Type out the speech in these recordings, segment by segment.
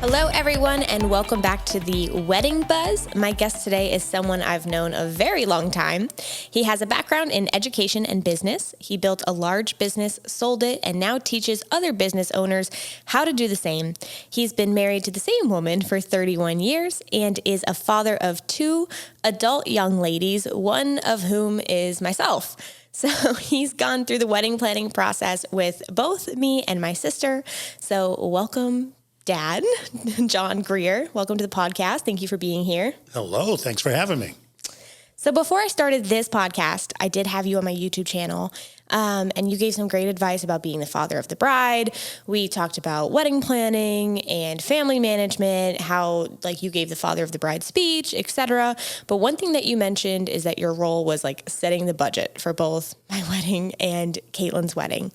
Hello, everyone, and welcome back to the Wedding Buzz. My guest today is someone I've known a very long time. He has a background in education and business. He built a large business, sold it, and now teaches other business owners how to do the same. He's been married to the same woman for 31 years and is a father of two adult young ladies, one of whom is myself. So he's gone through the wedding planning process with both me and my sister. So welcome, Dad, John Greer. Welcome to the podcast. Thank you for being here. Hello. Thanks for having me. So before I started this podcast, I did have you on my YouTube channel, and you gave some great advice about being the father of the bride. We talked about wedding planning and family management, how you gave the father of the bride speech, etc. But one thing that you mentioned is that your role was setting the budget for both my wedding and Caitlin's wedding.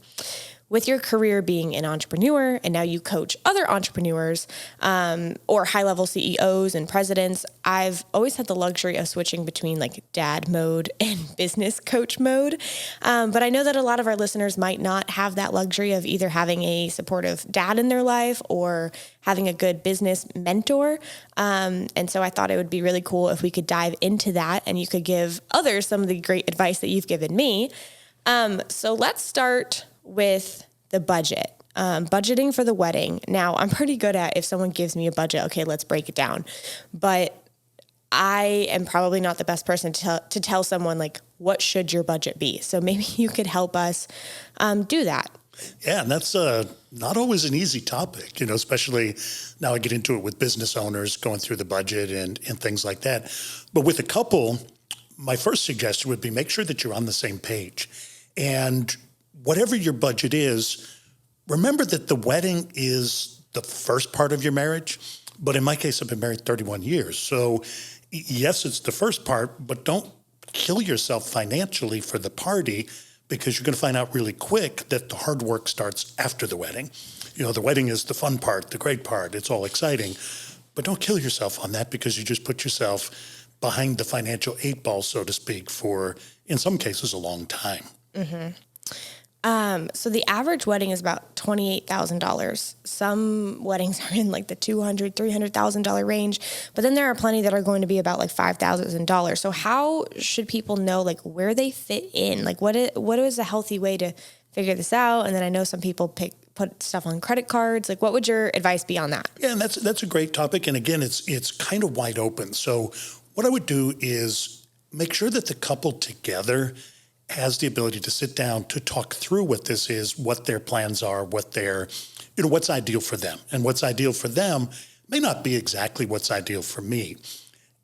With your career being an entrepreneur, and now you coach other entrepreneurs or high-level CEOs and presidents, I've always had the luxury of switching between dad mode and business coach mode. But I know that a lot of our listeners might not have that luxury of either having a supportive dad in their life or having a good business mentor. And so I thought it would be really cool if we could dive into that and you could give others some of the great advice that you've given me. So let's start with the budget, budgeting for the wedding. Now, I'm pretty good at if someone gives me a budget, okay, let's break it down. But I am probably not the best person to tell someone what should your budget be. So maybe you could help us do that. Yeah, and that's not always an easy topic, especially now I get into it with business owners going through the budget and things like that. But with a couple, my first suggestion would be make sure that you're on the same page. And whatever your budget is, remember that the wedding is the first part of your marriage. But in my case, I've been married 31 years. So yes, it's the first part, but don't kill yourself financially for the party because you're going to find out really quick that the hard work starts after the wedding. The wedding is the fun part, the great part. It's all exciting. But don't kill yourself on that because you just put yourself behind the financial 8 ball, so to speak, for, in some cases, a long time. Mm-hmm. So the average wedding is about $28,000. Some weddings are in the $200,000, $300,000 range, but then there are plenty that are going to be about $5,000. So how should people know where they fit in? What is a healthy way to figure this out? And then I know some people put stuff on credit cards. What would your advice be on that? Yeah, and that's a great topic. And again, it's kind of wide open. So what I would do is make sure that the couple together has the ability to sit down to talk through what this is, what their plans are, what's ideal for them. And what's ideal for them may not be exactly what's ideal for me.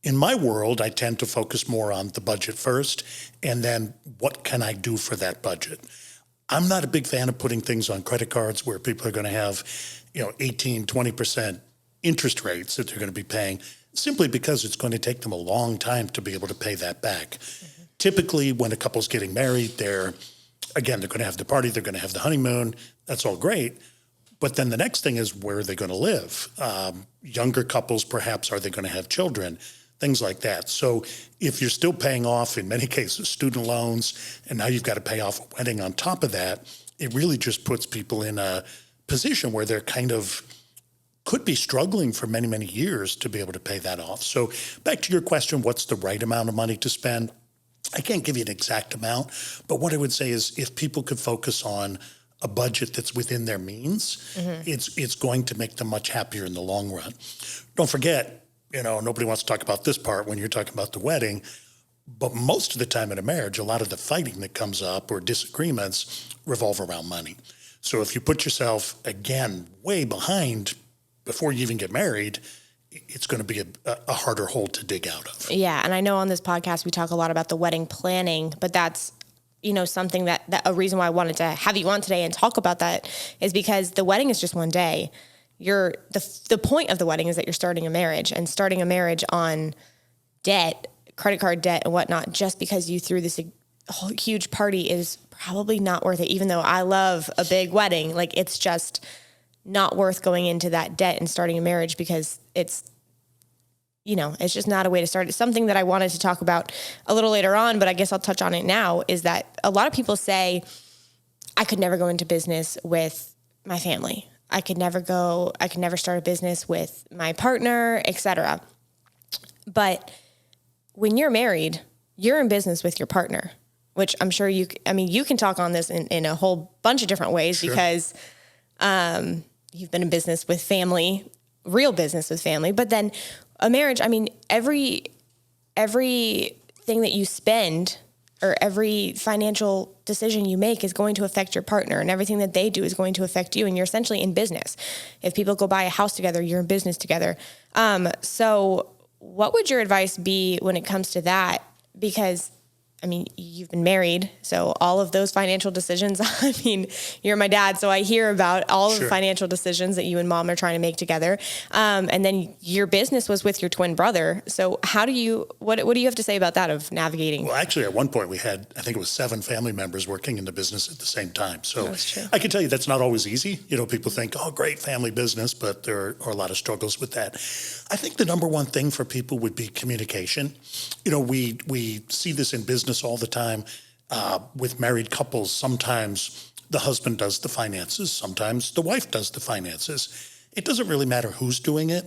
In my world, I tend to focus more on the budget first, and then what can I do for that budget? I'm not a big fan of putting things on credit cards where people are going to have, 18, 20% interest rates that they're going to be paying, simply because it's going to take them a long time to be able to pay that back. Mm-hmm. Typically, when a couple's getting married, they're going to have the party, they're going to have the honeymoon. That's all great. But then the next thing is, where are they going to live? Younger couples, perhaps, are they going to have children? Things like that. So if you're still paying off, in many cases, student loans, and now you've got to pay off a wedding on top of that, it really just puts people in a position where they're could be struggling for many, many years to be able to pay that off. So back to your question, what's the right amount of money to spend? I can't give you an exact amount, but what I would say is if people could focus on a budget that's within their means, mm-hmm. it's going to make them much happier in the long run. Don't forget, nobody wants to talk about this part when you're talking about the wedding, but most of the time in a marriage, a lot of the fighting that comes up or disagreements revolve around money. So if you put yourself, again, way behind before you even get married, it's going to be a harder hole to dig out of. Yeah. And I know on this podcast, we talk a lot about the wedding planning, but that's, something that a reason why I wanted to have you on today and talk about that is because the wedding is just one day. The point of the wedding is that you're starting a marriage, and starting a marriage on debt, credit card debt and whatnot, just because you threw this whole huge party is probably not worth it. Even though I love a big wedding, it's just not worth going into that debt and starting a marriage because it's just not a way to start. It's something that I wanted to talk about a little later on, but I guess I'll touch on it now, is that a lot of people say, I could never go into business with my family. I could never start a business with my partner, etc. But when you're married, you're in business with your partner, which I'm sure you can talk on this in a whole bunch of different ways. Sure. Because you've been in business with family, real business with family, but then a marriage, everything that you spend or every financial decision you make is going to affect your partner, and everything that they do is going to affect you. And you're essentially in business. If people go buy a house together, you're in business together. So what would your advice be when it comes to that? Because you've been married, so all of those financial decisions, you're my dad, so I hear about all of the financial decisions that you and mom are trying to make together. And then your business was with your twin brother. So what do you have to say about that, of navigating? Well, actually, at one point we had, I think it was 7 family members working in the business at the same time. So I can tell you that's not always easy. People think, oh, great family business, but there are a lot of struggles with that. I think the number one thing for people would be communication. We see this in business all the time with married couples. Sometimes the husband does the finances. Sometimes the wife does the finances. It doesn't really matter who's doing it.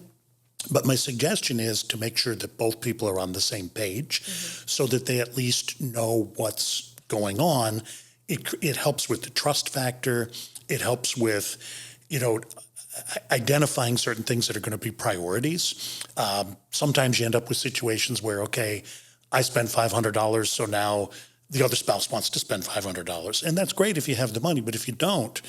But my suggestion is to make sure that both people are on the same page, so that they at least know what's going on. It helps with the trust factor. It helps with, identifying certain things that are going to be priorities. Sometimes you end up with situations where, okay, I spend $500, so now the other spouse wants to spend $500. And that's great if you have the money, but if you don't,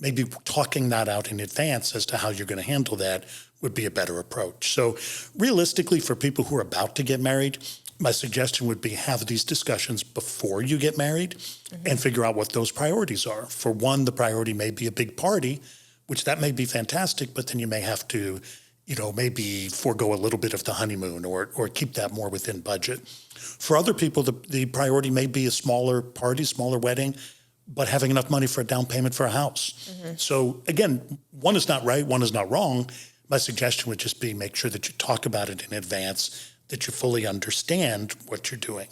maybe talking that out in advance as to how you're going to handle that would be a better approach. So realistically, for people who are about to get married, my suggestion would be have these discussions before you get married and figure out what those priorities are. For one, the priority may be a big party, which that may be fantastic, but then you may have to maybe forego a little bit of the honeymoon or keep that more within budget. For other people, the priority may be a smaller party, smaller wedding, but having enough money for a down payment for a house. So again, one is not right, one is not wrong. My suggestion would just be make sure that you talk about it in advance, that you fully understand what you're doing.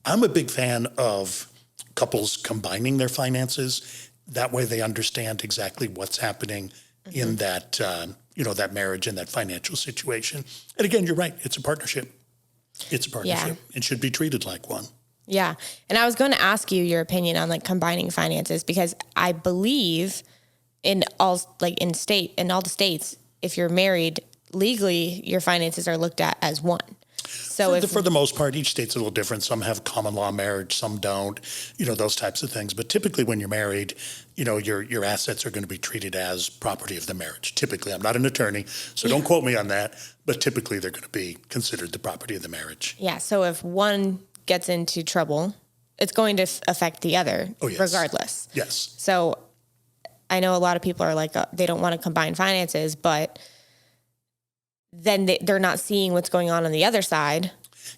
I'm a big fan of couples combining their finances. That way they understand exactly what's happening in that that marriage and that financial situation. And again, you're right. It's a partnership. Yeah. It should be treated like one. Yeah. And I was going to ask you your opinion on combining finances, because I believe in all the states, if you're married legally, your finances are looked at as one. So for the most part, each state's a little different. Some have common law marriage, some don't, those types of things. But typically when you're married, your assets are going to be treated as property of the marriage. Typically, I'm not an attorney, so don't quote me on that, but typically they're going to be considered the property of the marriage. Yeah, so if one gets into trouble, it's going to affect the other regardless. Yes. So I know a lot of people are they don't want to combine finances, but then they're not seeing what's going on the other side.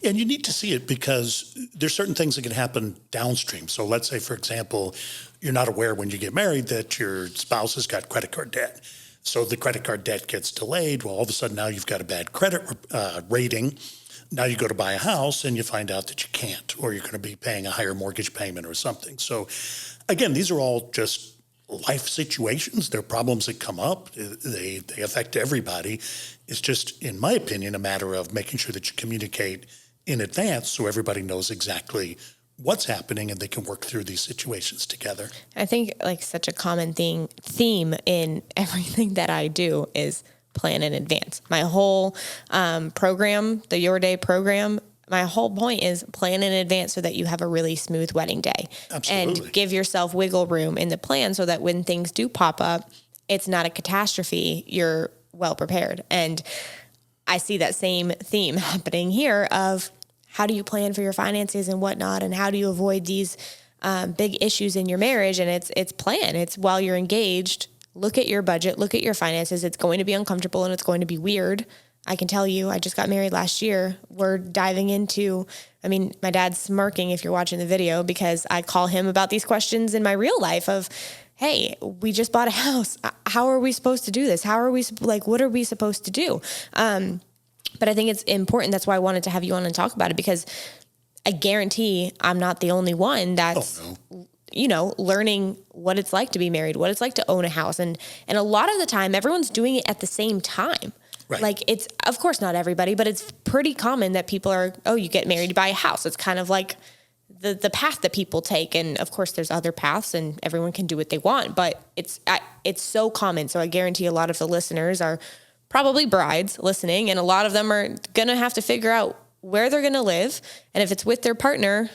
And you need to see it because there's certain things that can happen downstream. So let's say, for example, you're not aware when you get married that your spouse has got credit card debt. So the credit card debt gets delayed. Well, all of a sudden now you've got a bad credit rating. Now you go to buy a house and you find out that you can't, or you're going to be paying a higher mortgage payment or something. So again, these are all just life situations. They're problems that come up. They affect everybody. It's just, in my opinion, a matter of making sure that you communicate in advance so everybody knows exactly what's happening and they can work through these situations together. I think such a common theme in everything that I do is plan in advance. My whole program, the Your Day program, my whole point is plan in advance so that you have a really smooth wedding day. Absolutely. And give yourself wiggle room in the plan so that when things do pop up, it's not a catastrophe. You're well prepared. And I see that same theme happening here of how do you plan for your finances and whatnot, and how do you avoid these big issues in your marriage? And it's plan. It's while you're engaged, look at your budget, look at your finances. It's going to be uncomfortable and it's going to be weird. I can tell you, I just got married last year. We're diving into, my dad's smirking if you're watching the video, because I call him about these questions in my real life of, hey, we just bought a house. How are we supposed to do this? What are we supposed to do? But I think it's important. That's why I wanted to have you on and talk about it, because I guarantee I'm not the only one that's, learning what it's like to be married, what it's like to own a house. And a lot of the time, everyone's doing it at the same time. Right. Like it's, of course, not everybody, but it's pretty common that people are, oh, you get married, you buy a house. It's kind of like the path that people take. And of course, there's other paths and everyone can do what they want, but it's so common. So I guarantee a lot of the listeners are probably brides listening, and a lot of them are going to have to figure out where they're going to live. And if it's with their partner,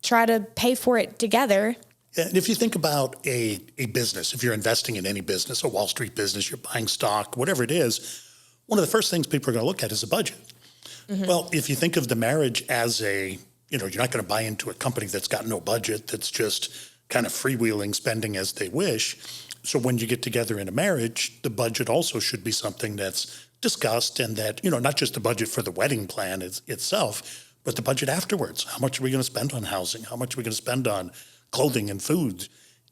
try to pay for it together. And if you think about a business, if you're investing in any business, a Wall Street business, you're buying stock, whatever it is, one of the first things people are going to look at is a budget. Mm-hmm. Well, if you think of the marriage as you're not going to buy into a company that's got no budget, that's just kind of freewheeling, spending as they wish. So when you get together in a marriage, the budget also should be something that's discussed, and that, not just the budget for the wedding plan itself, but the budget afterwards. How much are we going to spend on housing? How much are we going to spend on clothing and food?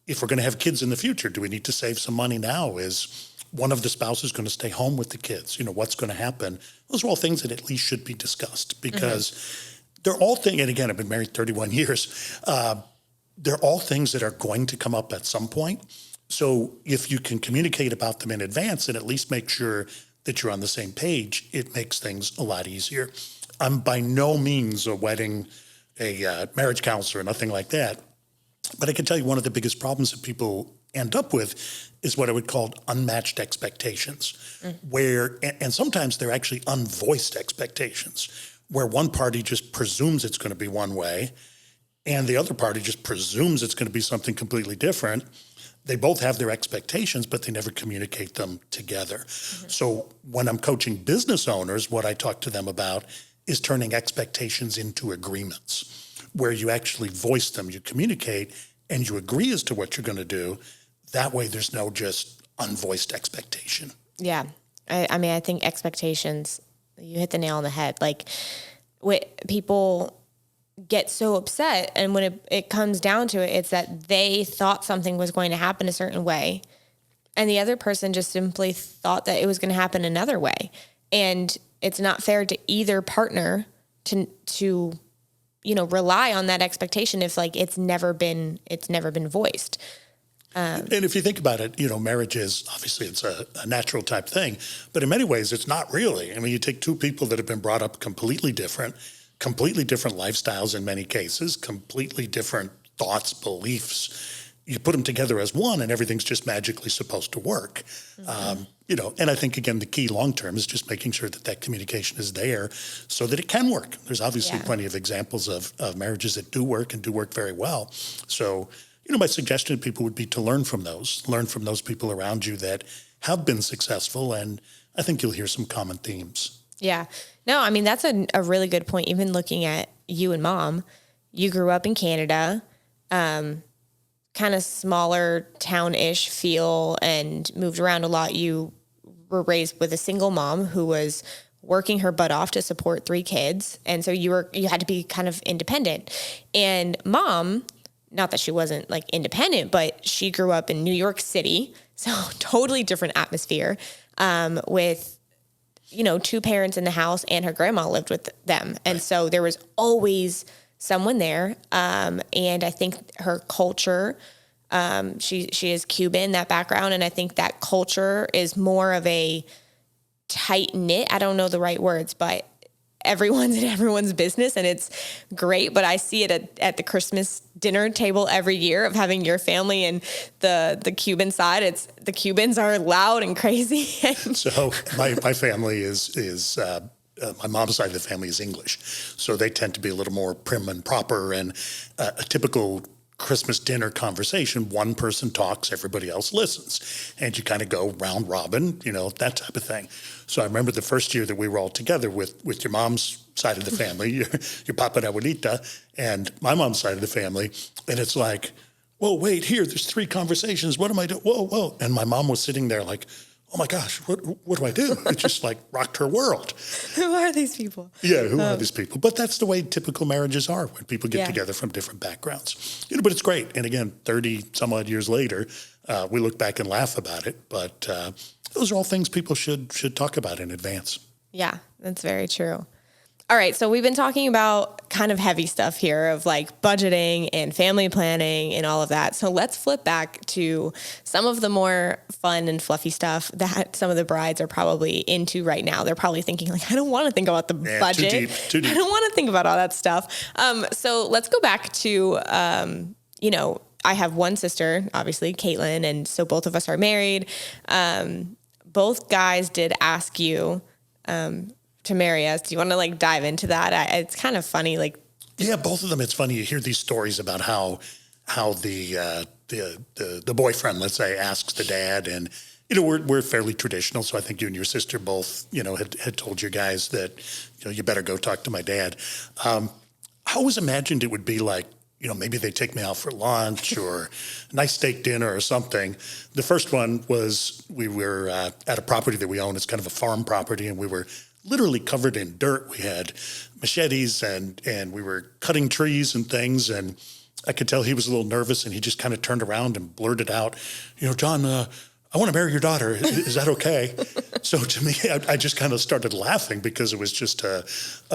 If we're going to have kids in the future, do we need to save some money now? Is one of the spouses going to stay home with the kids? What's going to happen? Those are all things that at least should be discussed, because they're all things, and again, I've been married 31 years. They're all things that are going to come up at some point. So if you can communicate about them in advance and at least make sure that you're on the same page, it makes things a lot easier. I'm by no means a marriage counselor, nothing like that. But I can tell you one of the biggest problems that people end up with is what I would call unmatched expectations, where, and sometimes they're actually unvoiced expectations, where one party just presumes it's going to be one way and the other party just presumes it's going to be something completely different. They both have their expectations, but they never communicate them together. Mm-hmm. So when I'm coaching business owners, what I talk to them about is turning expectations into agreements, where you actually voice them, you communicate, and you agree as to what you're going to do. That way there's no just unvoiced expectation. Yeah. I think expectations, you hit the nail on the head. Like, people get so upset, and when it comes down to it, it's that they thought something was going to happen a certain way, and the other person just simply thought that it was going to happen another way. And it's not fair to either partner to rely on that expectation if it's never been voiced. And if you think about it, marriage is obviously it's a natural type thing, but in many ways it's not really. I mean, you take two people that have been brought up completely different lifestyles in many cases, completely different thoughts, beliefs. You put them together as one, and everything's just magically supposed to work. Mm-hmm. And I think, again, the key long-term is just making sure that communication is there so that it can work. There's obviously plenty of examples of marriages that do work and do work very well. So, my suggestion to people would be to learn from those people around you that have been successful, and I think you'll hear some common themes. Yeah. No, I mean, that's a really good point. Even looking at you and Mom, you grew up in Canada, kind of smaller town-ish feel, and moved around a lot. You were raised with a single mom who was working her butt off to support 3 kids. And so you had to be kind of independent. And Mom, not that she wasn't independent, but she grew up in New York City. So totally different atmosphere, with 2 parents in the house, and her grandma lived with them. And so there was always someone there. And I think her culture, she is Cuban, that background. And I think that culture is more of a tight knit. I don't know the right words, but everyone's in everyone's business, and it's great. But I see it at the Christmas dinner table every year of having your family and the Cuban side. It's the Cubans are loud and crazy. So my family is my mom's side of the family is English, so they tend to be a little more prim and proper. And a typical Christmas dinner conversation, one person talks, everybody else listens, and you kind of go round robin, that type of thing. So I remember the first year that we were all together with your mom's side of the family, your papa and abuelita, and my mom's side of the family, and it's like, whoa, wait, there's 3 conversations. What am I doing? Whoa. And my mom was sitting there like, oh my gosh, what do I do? It just rocked her world. Who are these people? Yeah, who are these people? But that's the way typical marriages are when people get together from different backgrounds. But it's great. And again, 30 some odd years later, we look back and laugh about it. But those are all things people should talk about in advance. Yeah, that's very true. All right, so we've been talking about kind of heavy stuff here of like budgeting and family planning and all of that. So let's flip back to some of the more fun and fluffy stuff that some of the brides are probably into right now. They're probably thinking like, I don't want to think about the budget. Too deep. I don't want to think about all that stuff. So let's go back to, I have one sister, obviously, Caitlin, and so both of us are married. Both guys did ask you to marry us. Do you want to like dive into that? It's kind of funny. Like, yeah, both of them. It's funny. You hear these stories about how the boyfriend, let's say, asks the dad, and we're fairly traditional. So I think you and your sister both, had told your guys that, you better go talk to my dad. I always imagined it would be like, maybe they take me out for lunch or a nice steak dinner or something. The first one was we were at a property that we own. It's kind of a farm property, and we were literally covered in dirt. We had machetes and we were cutting trees and things. And I could tell he was a little nervous, and he just kind of turned around and blurted out, John, I want to marry your daughter. Is that okay? So to me, I just kind of started laughing because it was just a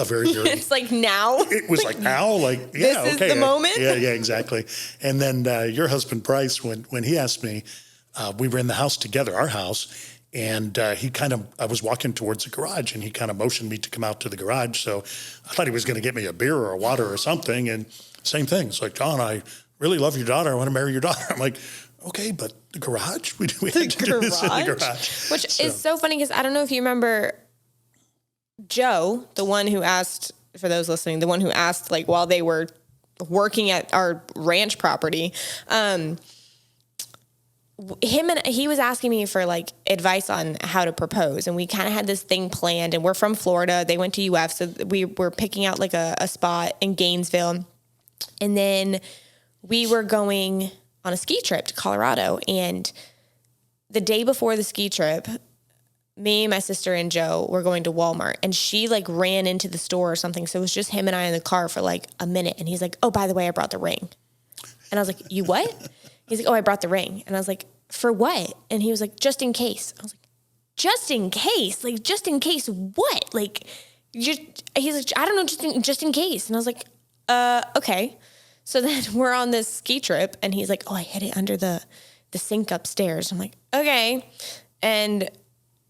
very, very... It's like now? It was like now? Like, yeah, this okay. Is the moment? Yeah, exactly. And then your husband, Bryce, when he asked me, we were in the house together, our house, and I was walking towards the garage, and he kind of motioned me to come out to the garage. So I thought he was going to get me a beer or a water or something. And same thing. It's like, John, I really love your daughter. I want to marry your daughter. I'm like, okay, but the garage? We had to do this in the garage. Which is so funny because I don't know if you remember Joe, the one who asked, for those listening, the one who asked like while they were working at our ranch property, he was asking me for like advice on how to propose, and we kind of had this thing planned, and we're from Florida. They went to UF, so we were picking out like a spot in Gainesville, and then we were going on a ski trip to Colorado. And the day before the ski trip, me, my sister, and Joe were going to Walmart, and she like ran into the store or something. So it was just him and I in the car for like a minute. And he's like, oh, by the way, I brought the ring. And I was like, you what? He's like, oh, I brought the ring. And I was like, for what? And he was like, just in case. I was like, just in case? Like, just in case what? Like, he's like, I don't know, just in case. And I was like, okay. So then we're on this ski trip, and he's like, oh, I hid it under the sink upstairs. I'm like, okay. And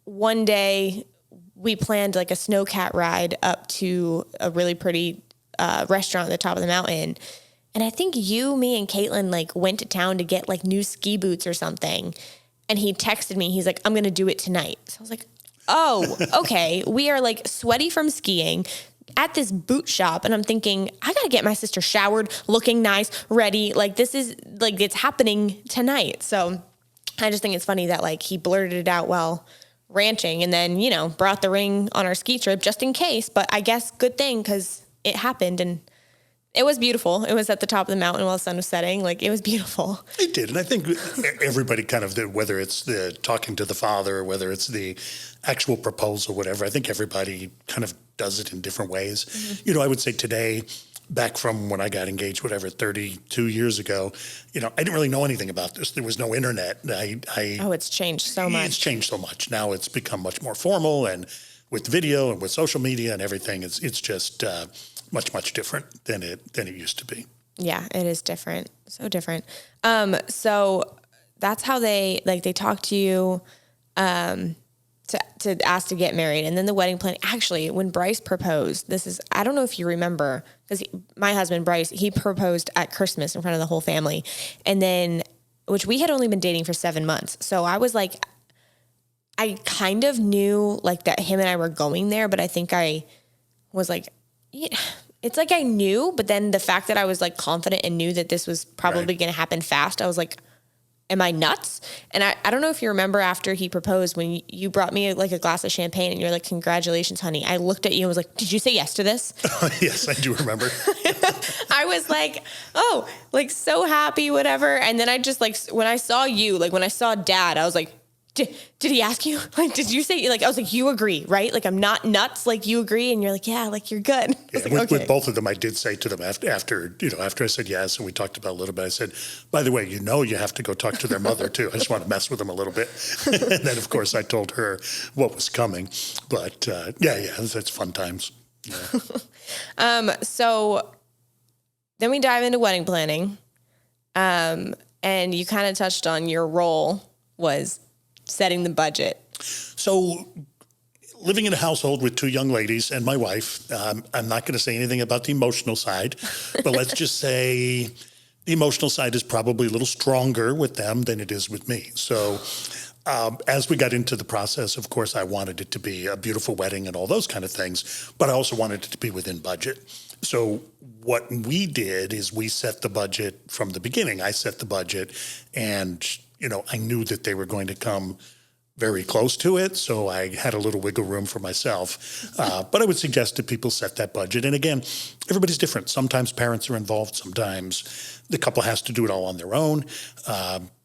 one day we planned like a snowcat ride up to a really pretty restaurant at the top of the mountain. And I think you, me, and Caitlin like went to town to get like new ski boots or something. And he texted me. He's like, I'm going to do it tonight. So I was like, oh, okay. We are like sweaty from skiing at this boot shop. And I'm thinking, I got to get my sister showered, looking nice, ready. Like this is like, it's happening tonight. So I just think it's funny that like he blurted it out while ranching, and then, brought the ring on our ski trip just in case. But I guess good thing, because it happened, and it was beautiful. It was at the top of the mountain while the sun was setting. Like, it was beautiful. It did. And I think everybody kind of, whether it's the talking to the father, or whether it's the actual proposal, whatever, I think everybody kind of does it in different ways. Mm-hmm. I would say today, back from when I got engaged, 32 years ago, I didn't really know anything about this. There was no internet. It's changed so much. It's changed so much. Now it's become much more formal, and with video and with social media and everything, it's just much, much different than it used to be. Yeah, it is different. So different. So that's how they talk to you to ask to get married. And then the wedding plan, actually, when Bryce proposed, I don't know if you remember, because my husband, Bryce, he proposed at Christmas in front of the whole family. And then, which we had only been dating for 7 months. So I was like, I kind of knew like that him and I were going there, but I think I was like, yeah, it's like I knew, but then the fact that I was like confident and knew that this was probably going to happen fast, I was like, am I nuts? And I don't know if you remember after he proposed, when you brought me like a glass of champagne and you're like, congratulations, honey. I looked at you and was like, did you say yes to this? Yes, I do remember. I was like, oh, like so happy, whatever. And then I just like, when I saw you, like when I saw Dad, I was like, did he ask you? Like, did you say, like, I was like, you agree, right? Like, I'm not nuts. Like, you agree. And you're like, yeah, like, you're good. Yeah, like, with both of them, I did say to them after I said yes, and we talked about it a little bit, I said, by the way, you have to go talk to their mother too. I just want to mess with them a little bit. And then, of course, I told her what was coming. But yeah, it's fun times. Yeah. So then we dive into wedding planning. And you kind of touched on your role was setting the budget. So living in a household with two young ladies and my wife, I'm not going to say anything about the emotional side, but let's just say the emotional side is probably a little stronger with them than it is with me. So as we got into the process, of course, I wanted it to be a beautiful wedding and all those kind of things, but I also wanted it to be within budget. So what we did is we set the budget from the beginning. I set the budget and, I knew that they were going to come very close to it. So I had a little wiggle room for myself. But I would suggest that people set that budget. And again, everybody's different. Sometimes parents are involved. Sometimes the couple has to do it all on their own.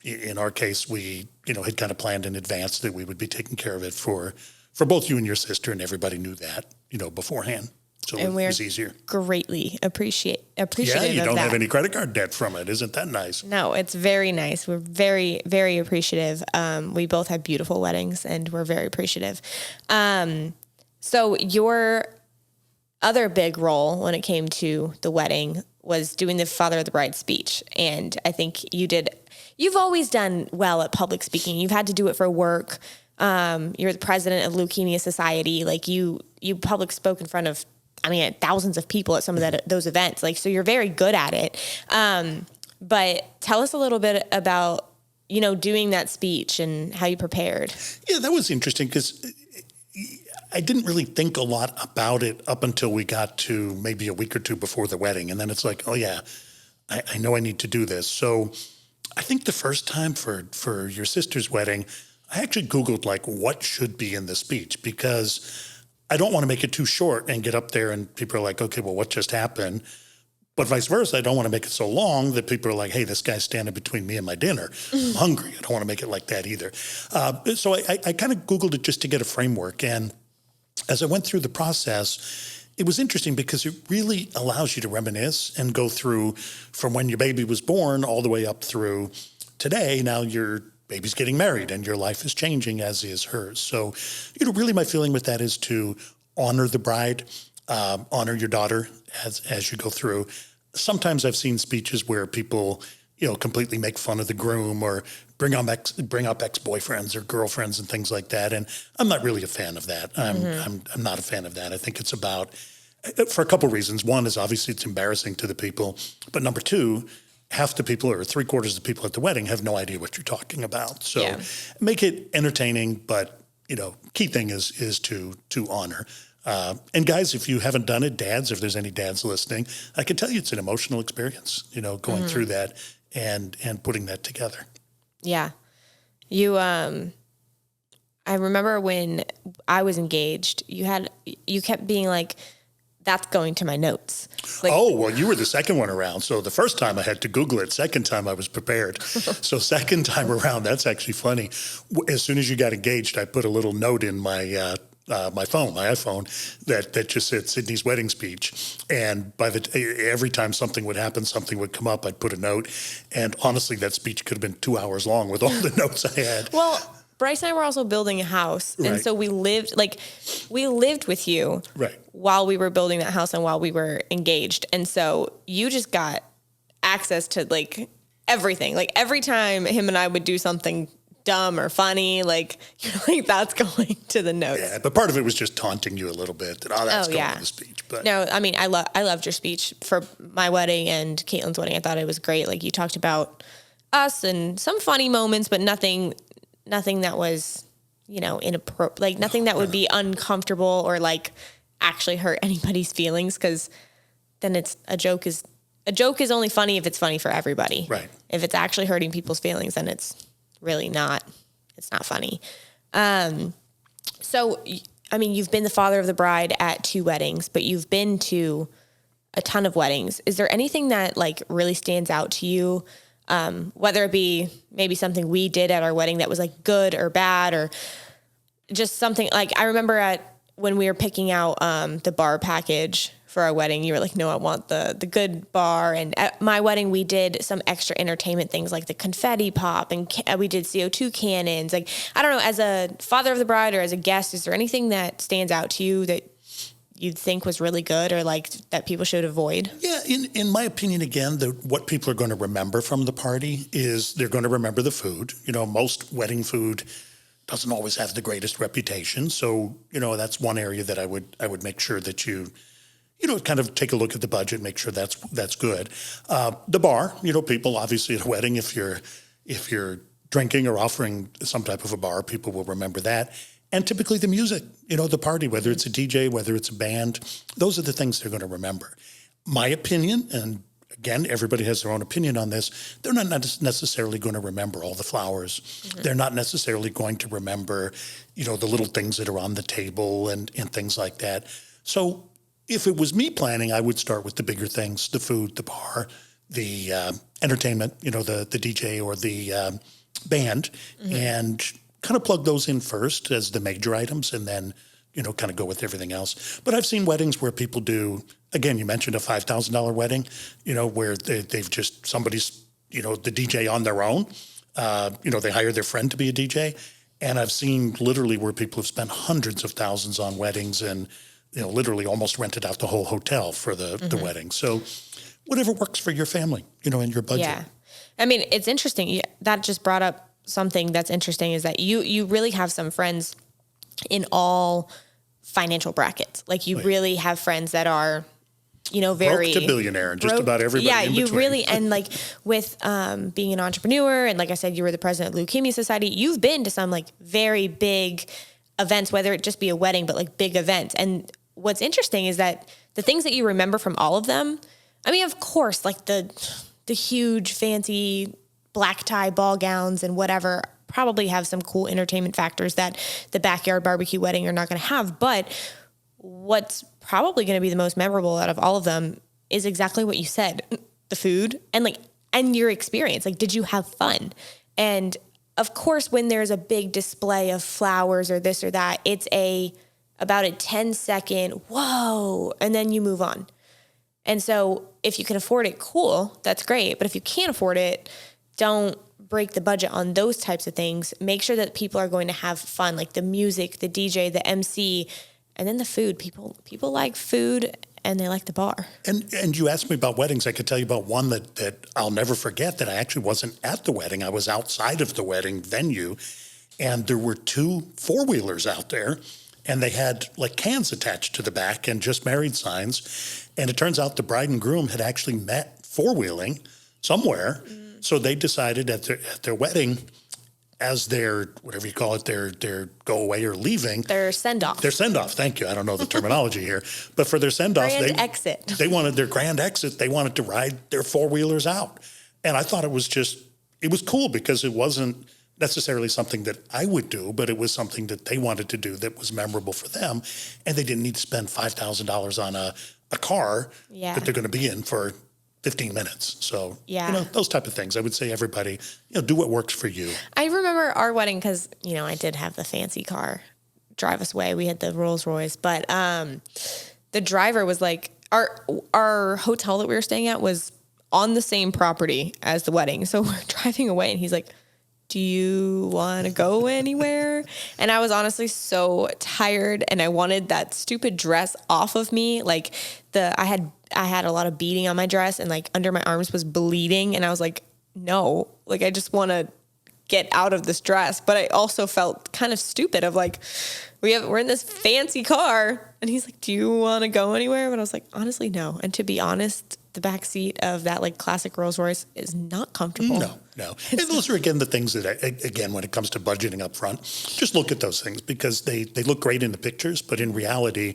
In our case, we, had kind of planned in advance that we would be taking care of it for both you and your sister. And everybody knew that, beforehand. So and it was easier. Greatly appreciative Yeah, you don't of have that. any credit card debt from it. Isn't that nice? No, it's very nice. We're very, very appreciative. We both had beautiful weddings and we're very appreciative. So your other big role when it came to the wedding was doing the father of the bride speech. And I think you've always done well at public speaking. You've had to do it for work. You're the president of Leukemia Society. Like you public spoke in front of thousands of people at some of those events. So you're very good at it. But tell us a little bit about, doing that speech and how you prepared. Yeah, that was interesting because I didn't really think a lot about it up until we got to maybe a week or two before the wedding. And then it's like, oh yeah, I know I need to do this. So I think the first time for your sister's wedding, I actually Googled what should be in the speech because I don't want to make it too short and get up there and people are like, okay, well, what just happened? But vice versa, I don't want to make it so long that people are like, hey, this guy's standing between me and my dinner. I'm hungry. I don't want to make it like that either. So I kind of Googled it just to get a framework. And as I went through the process, it was interesting because it really allows you to reminisce and go through from when your baby was born all the way up through today. Now your baby's getting married and your life is changing, as is hers. So, really my feeling with that is to honor the bride, honor your daughter as you go through. Sometimes I've seen speeches where people, completely make fun of the groom or bring up ex-boyfriends or girlfriends and things like that. And I'm not really a fan of that. I'm not a fan of that. I think it's about, for a couple of reasons. One is obviously it's embarrassing to the people, but number two, half the people or 3/4 of the people at the wedding have no idea what you're talking about. So make it entertaining, but key thing is to honor. And guys, if you haven't done it, dads, if there's any dads listening, I can tell you it's an emotional experience, going through that and putting that together. Yeah. I remember when I was engaged, you kept being like, that's going to my notes. Oh, well, you were the second one around. So the first time I had to Google it. Second time I was prepared. So second time around, that's actually funny. As soon as you got engaged, I put a little note in my my iPhone, that just said Sydney's wedding speech. And every time something would happen, something would come up, I'd put a note. And honestly, that speech could have been 2 hours long with all the notes I had. Well, Bryce and I were also building a house. And so we lived with you while we were building that house and while we were engaged. And so you just got access to everything. Every time him and I would do something dumb or funny, that's going to the notes. Yeah, but part of it was just taunting you a little bit that, that's going to the speech. But no, I loved your speech for my wedding and Caitlin's wedding. I thought it was great. You talked about us and some funny moments, but nothing that was, inappropriate, nothing that would be uncomfortable or actually hurt anybody's feelings. Cause then a joke is only funny if it's funny for everybody. Right. If it's actually hurting people's feelings, then it's really not funny. So, you've been the father of the bride at 2 weddings, but you've been to a ton of weddings. Is there anything that really stands out to you? Whether it be maybe something we did at our wedding that was good or bad, or just something I remember when we were picking out, the bar package for our wedding, you were like, no, I want the good bar. And at my wedding, we did some extra entertainment things like the confetti pop and we did CO2 cannons. I don't know, as a father of the bride or as a guest, is there anything that stands out to you that you'd think was really good or like that people should avoid? Yeah, in my opinion, again, what people are going to remember from the party is they're going to remember the food. Most wedding food doesn't always have the greatest reputation. So, that's one area that I would make sure that you kind of take a look at the budget, make sure that's good. The bar, people obviously at a wedding, if you're drinking or offering some type of a bar, people will remember that. And typically the music, the party, whether it's a DJ, whether it's a band, those are the things they're going to remember. My opinion, and again, everybody has their own opinion on this, they're not necessarily going to remember all the flowers. Mm-hmm. They're not necessarily going to remember, the little things that are on the table and things like that. So if it was me planning, I would start with the bigger things, the food, the bar, the entertainment, the DJ or the band, mm-hmm. and kind of plug those in first as the major items and then, kind of go with everything else. But I've seen weddings where people do, again, you mentioned a $5,000 wedding, where they've just, somebody's, the DJ on their own, they hire their friend to be a DJ. And I've seen literally where people have spent hundreds of thousands on weddings and, literally almost rented out the whole hotel for the wedding. So whatever works for your family, and your budget. Yeah. I mean, it's interesting. That just brought up something that's interesting is that you really have some friends in all financial brackets. Like you really have friends that are, very broke to billionaire and just about everybody. Yeah, in you between. really, and like with being an entrepreneur, and like I said, you were the president of Leukemia Society. You've been to some like very big events, whether it just be a wedding, but like big events. And what's interesting is that the things that you remember from all of them, I mean, of course, like the huge fancy black tie ball gowns and whatever probably have some cool entertainment factors that the backyard barbecue wedding are not going to have. But what's probably going to be the most memorable out of all of them is exactly what you said, the food and your experience. Like, did you have fun? And of course, when there's a big display of flowers or this or that, it's about a 10-second, whoa, and then you move on. And so if you can afford it, cool, that's great. But if you can't afford it, don't break the budget on those types of things. Make sure that people are going to have fun, like the music, the DJ, the MC, and then the food. People like food and they like the bar. And you asked me about weddings. I could tell you about one that I'll never forget that I actually wasn't at the wedding. I was outside of the wedding venue, and there were 2 4-wheelers out there, and they had like cans attached to the back and just married signs. And it turns out the bride and groom had actually met 4-wheeling somewhere. So they decided at their wedding, as their, whatever you call it, their go away or leaving. Their send-off. Their send-off, thank you. I don't know the terminology here. But for their send-off, exit. They wanted their grand exit. They wanted to ride their 4-wheelers out. And I thought it was cool because it wasn't necessarily something that I would do, but it was something that they wanted to do that was memorable for them. And they didn't need to spend $5,000 on a car that they're going to be in for 15 minutes. So, those type of things. I would say everybody, do what works for you. I remember our wedding because, I did have the fancy car drive us away. We had the Rolls Royce, but the driver was like, our hotel that we were staying at was on the same property as the wedding. So we're driving away and he's like, do you want to go anywhere? And I was honestly so tired and I wanted that stupid dress off of me. Like I had a lot of beading on my dress and like under my arms was bleeding. And I was like, no, like I just want to get out of this dress. But I also felt kind of stupid of like, we're in this fancy car. And he's like, do you want to go anywhere? But I was like, honestly, no. And to be honest, the back seat of that like classic Rolls Royce is not comfortable. No. And those are, again, the things that, again, when it comes to budgeting up front, just look at those things because they look great in the pictures. But in reality,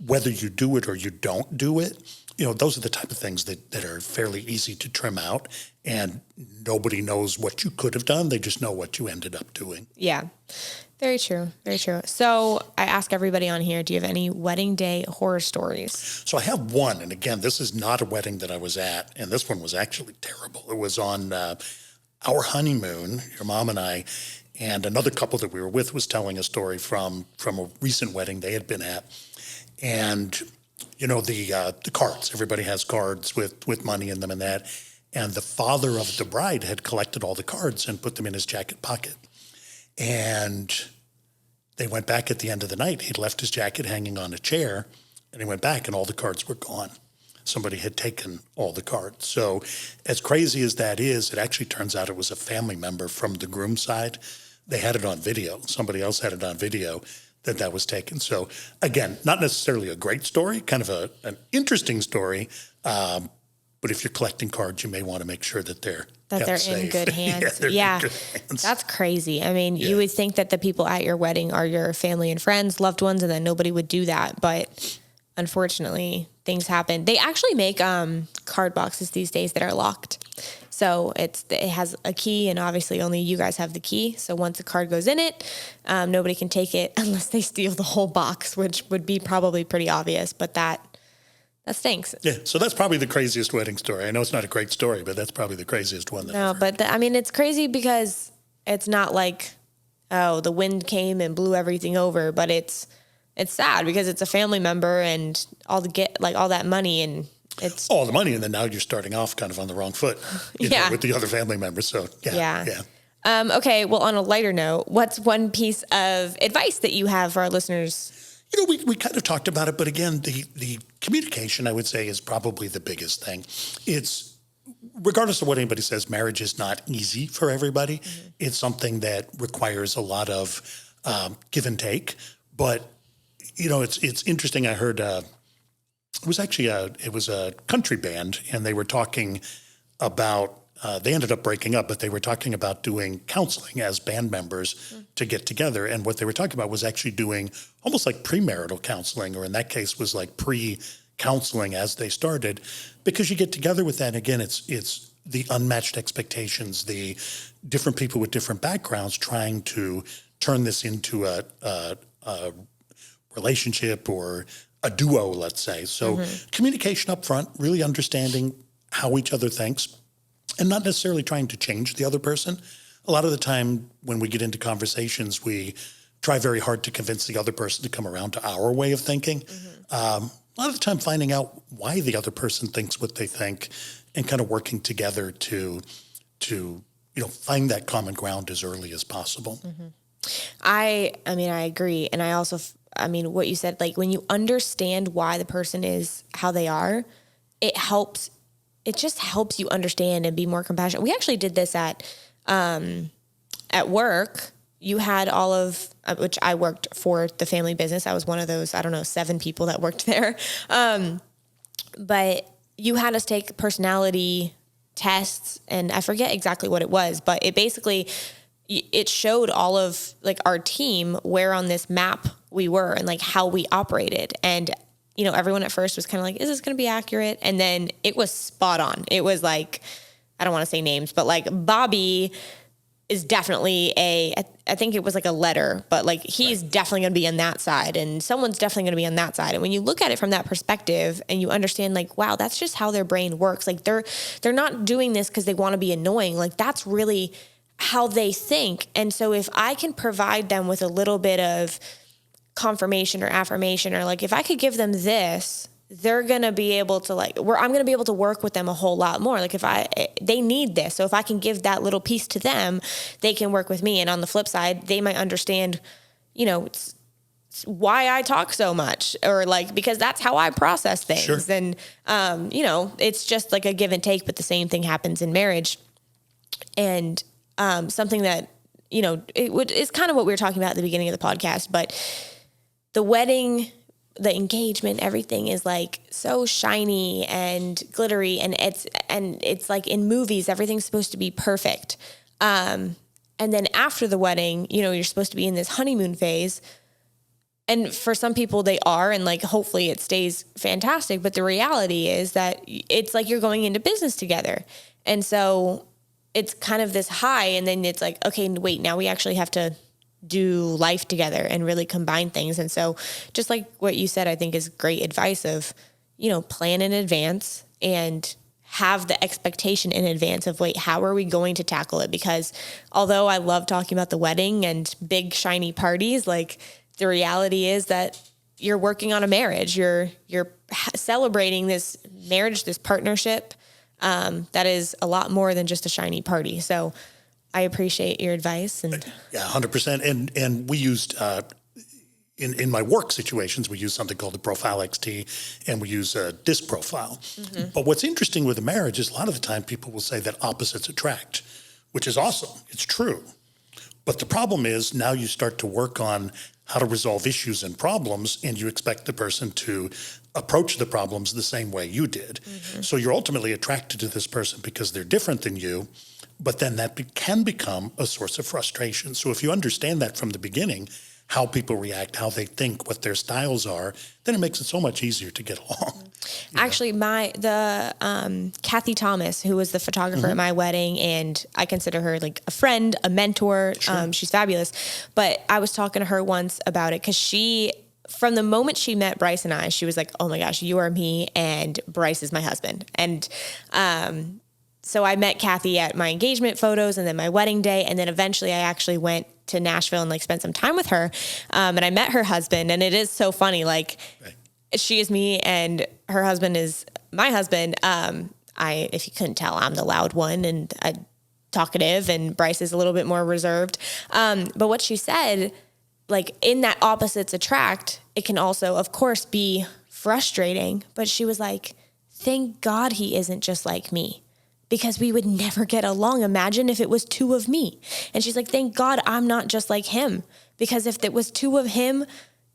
whether you do it or you don't do it, those are the type of things that are fairly easy to trim out. And nobody knows what you could have done. They just know what you ended up doing. Yeah. Very true. Very true. So I ask everybody on here, do you have any wedding day horror stories? So I have one. And again, this is not a wedding that I was at. And this one was actually terrible. It was on our honeymoon, your mom and I, and another couple that we were with was telling a story from a recent wedding they had been at. And, the cards, everybody has cards with money in them and that. And the father of the bride had collected all the cards and put them in his jacket pocket. And they went back at the end of the night. He'd left his jacket hanging on a chair. And he went back and all the cards were gone. Somebody had taken all the cards. So as crazy as that is, it actually turns out it was a family member from the groom's side. They had it on video. Somebody else had it on video that was taken. So again, not necessarily a great story, kind of an interesting story. But if you're collecting cards, you may want to make sure that they're in good hands. In good hands. That's crazy. I mean, you would think that the people at your wedding are your family and friends, loved ones, and then nobody would do that. But unfortunately, things happen. They actually make card boxes these days that are locked. So it has a key, and obviously only you guys have the key. So once a card goes in it, nobody can take it unless they steal the whole box, which would be probably pretty obvious. But that stinks. Yeah, so that's probably the craziest wedding story. I know it's not a great story, but that's probably the craziest one. It's crazy because it's not like, oh, the wind came and blew everything over, but it's sad because it's a family member and all that money, and it's all the money, and then now you're starting off kind of on the wrong foot, with the other family members. So yeah. Okay, well, on a lighter note, what's one piece of advice that you have for our listeners? We kind of talked about it, but again, the communication, I would say, is probably the biggest thing. It's, regardless of what anybody says, marriage is not easy for everybody. Mm-hmm. It's something that requires a lot of give and take. But, it's interesting. I heard it was a country band, and they were talking about, they ended up breaking up, but they were talking about doing counseling as band members to get together. And what they were talking about was actually doing almost like premarital counseling, or in that case was like pre-counseling as they started, because you get together with that. And again, it's the unmatched expectations, the different people with different backgrounds trying to turn this into a relationship or a duo, let's say. So communication up front, really understanding how each other thinks, and not necessarily trying to change the other person. A lot of the time when we get into conversations, we try very hard to convince the other person to come around to our way of thinking. A lot of the time finding out why the other person thinks what they think, and kind of working together to find that common ground as early as possible. I agree. And I also, what you said, like when you understand why the person is how they are, it just helps you understand and be more compassionate. We actually did this at work. You had all of, which I worked for the family business. I was one of those, 7 people that worked there. But you had us take personality tests, and I forget exactly what it was, but it showed all of like our team where on this map we were and like how we operated. And everyone at first was kind of like, is this going to be accurate? And then it was spot on. It was like, I don't want to say names, but like Bobby is definitely I think it was like a letter, but like he's definitely going to be on that side, and someone's definitely going to be on that side. And when you look at it from that perspective and you understand like, wow, that's just how their brain works. Like they're not doing this because they want to be annoying. Like that's really how they think. And so if I can provide them with a little bit of confirmation or affirmation, or like if I could give them this, they're going to be able to I'm going to be able to work with them a whole lot more. Like they need this. So if I can give that little piece to them, they can work with me. And on the flip side, they might understand, it's why I talk so much, or like, because that's how I process things. Sure. And, it's just like a give and take, but the same thing happens in marriage. And, something that, it's kind of what we were talking about at the beginning of the podcast, but the wedding, the engagement, everything is like so shiny and glittery, and it's like in movies, everything's supposed to be perfect. And then after the wedding, you're supposed to be in this honeymoon phase. And for some people they are, and like, hopefully it stays fantastic. But the reality is that it's like you're going into business together. And so it's kind of this high, and then it's like, okay, wait, now we actually have to do life together and really combine things. And so just like what you said, I think is great advice of, plan in advance and have the expectation in advance of, wait, how are we going to tackle it? Because although I love talking about the wedding and big shiny parties, like the reality is that you're working on a marriage. You're celebrating this marriage, this partnership, that is a lot more than just a shiny party. So I appreciate your advice. And 100%. And we used, in my work situations, we use something called the Profile XT, and we use a DISC profile. Mm-hmm. But what's interesting with a marriage is a lot of the time people will say that opposites attract, which is awesome. It's true. But the problem is now you start to work on how to resolve issues and problems, and you expect the person to approach the problems the same way you did. Mm-hmm. So you're ultimately attracted to this person because they're different than you, but then that can become a source of frustration. So if you understand that from the beginning, how people react, how they think, what their styles are, then it makes it so much easier to get along. Actually, Kathy Thomas, who was the photographer at my wedding, and I consider her like a friend, a mentor. Sure. She's fabulous. But I was talking to her once about it because from the moment she met Bryce and I, she was like, oh my gosh, you are me and Bryce is my husband. And so I met Kathy at my engagement photos and then my wedding day. And then eventually I actually went to Nashville and like spent some time with her. And I met her husband, and it is so funny. Like she is me and her husband is my husband. If you couldn't tell, I'm the loud one and talkative, and Bryce is a little bit more reserved. But what she said, like in that opposites attract, it can also, of course, be frustrating. But she was like, thank God he isn't just like me, because we would never get along. Imagine if it was two of me. And she's like, thank God I'm not just like him, because if it was two of him,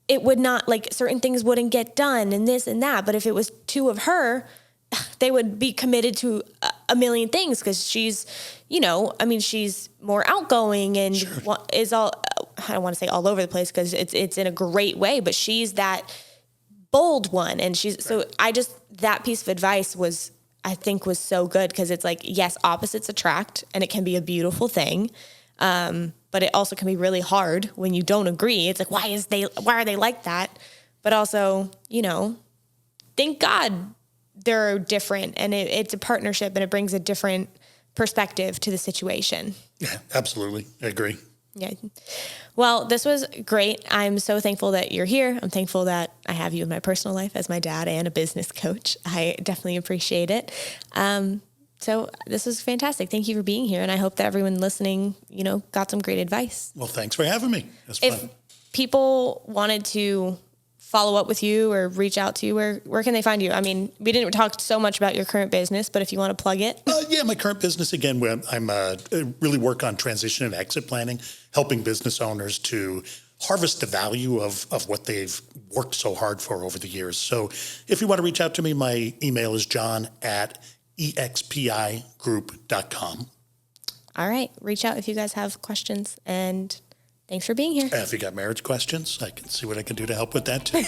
it would not, like, certain things wouldn't get done and this and that. But if it was two of her, they would be committed to a million things, because she's, she's more outgoing and sure. Is all, I don't want to say all over the place because it's in a great way, but she's that bold one. And she's, so that piece of advice I think was so good, because it's like, yes, opposites attract, and it can be a beautiful thing. But it also can be really hard when you don't agree. It's like, why are they like that? But also, thank God they're different, and it's a partnership, and it brings a different perspective to the situation. Yeah, absolutely. I agree. Yeah. Well, this was great. I'm so thankful that you're here. I'm thankful that I have you in my personal life as my dad and a business coach. I definitely appreciate it. So this was fantastic. Thank you for being here. And I hope that everyone listening, got some great advice. Well, thanks for having me. It was fun. If people wanted to follow up with you or reach out to you, where can they find you? I mean, we didn't talk so much about your current business, but if you want to plug it. Yeah, my current business, again, where I'm really work on transition and exit planning, helping business owners to harvest the value of what they've worked so hard for over the years. So if you want to reach out to me, my email is john@expigroup.com. All right. Reach out if you guys have questions, and thanks for being here. If you got marriage questions, I can see what I can do to help with that too.